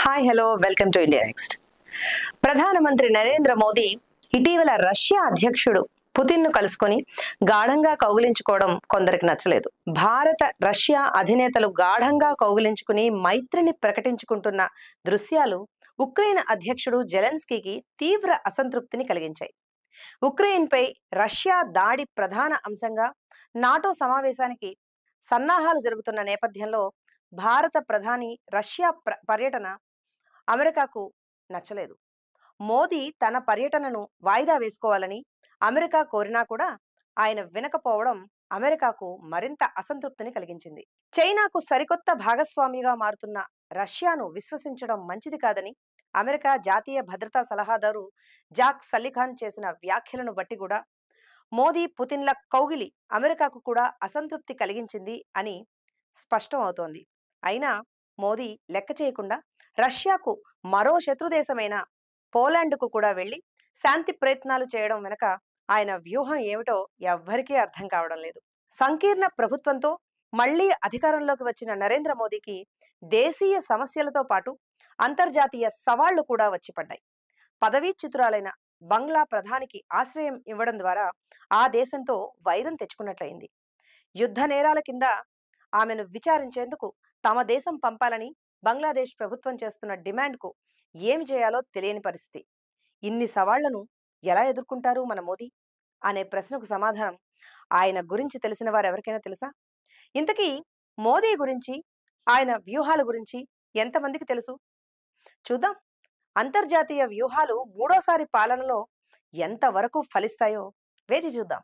Hi hello welcome to India next. ప్రధానమంత్రి నరేంద్ర మోదీ ఇటీవల Russia అధ్యక్షుడు పుతిన్ ను కలుసుకొని గాఢంగా కౌగిలించుకోవడం కొందరికి నచ్చలేదు. భారత రష్యా అధినేతలు గాఢంగా కౌగిలించుకుని మైత్రిని ప్రకటించుకుంటున్న దృశ్యాలు ఉక్రెయిన్ అధ్యక్షుడు జెలెన్స్కీకి తీవ్ర అసంతృప్తిని కలిగించాయి. ఉక్రెయిన్పై రష్యా దాడి ప్రధాన అంశంగా నాటో సమావేశానికి సన్నాహాలు జరుగుతున్న నేపథ్యంలో భారత ప్రధాని రష్యా పర్యటన అమెరికాకు నచ్చలేదు. మోదీ తన పర్యటనను వాయిదా వేసుకోవాలని అమెరికా కోరినా కూడా ఆయన వినకపోవడం అమెరికాకు మరింత అసంతృప్తిని కలిగించింది. చైనాకు సరికొత్త భాగస్వామిగా మారుతున్న రష్యాను విశ్వసించడం మంచిది కాదని అమెరికా జాతీయ భద్రతా సలహాదారు జాక్ సల్లిఖాన్ చేసిన వ్యాఖ్యలను బట్టి కూడా మోదీ పుతిన్ల కౌగిలి అమెరికాకు కూడా అసంతృప్తి కలిగించింది అని స్పష్టం అవుతోంది. అయినా మోదీ లెక్క చేయకుండా రష్యాకు మరో శత్రుదేశమైన పోలాండ్కు కూడా వెళ్లి శాంతి ప్రయత్నాలు చేయడం వెనక ఆయన వ్యూహం ఏమిటో ఎవ్వరికీ అర్థం కావడం లేదు. సంకీర్ణ ప్రభుత్వంతో మళ్లీ అధికారంలోకి వచ్చిన నరేంద్ర మోదీకి దేశీయ సమస్యలతో పాటు అంతర్జాతీయ సవాళ్లు కూడా వచ్చి పడ్డాయి. పదవీచ్యుతురాలైన బంగ్లా ప్రధానికి ఆశ్రయం ఇవ్వడం ద్వారా ఆ దేశంతో వైరం తెచ్చుకున్నట్లయింది. యుద్ధ నేరాల కింద ఆమెను విచారించేందుకు తమ దేశం పంపాలని బంగ్లాదేశ్ ప్రభుత్వం చేస్తున్న డిమాండ్కు ఏమి చేయాలో తెలియని పరిస్థితి. ఇన్ని సవాళ్లను ఎలా ఎదుర్కొంటారు మన మోదీ అనే ప్రశ్నకు సమాధానం ఆయన గురించి తెలిసిన వారు ఎవరికైనా తెలుసా? ఇంతకీ మోదీ గురించి, ఆయన వ్యూహాల గురించి ఎంతమందికి తెలుసు? చూద్దాం. అంతర్జాతీయ వ్యూహాలు మూడోసారి పాలనలో ఎంతవరకు ఫలిస్తాయో వేచి చూద్దాం.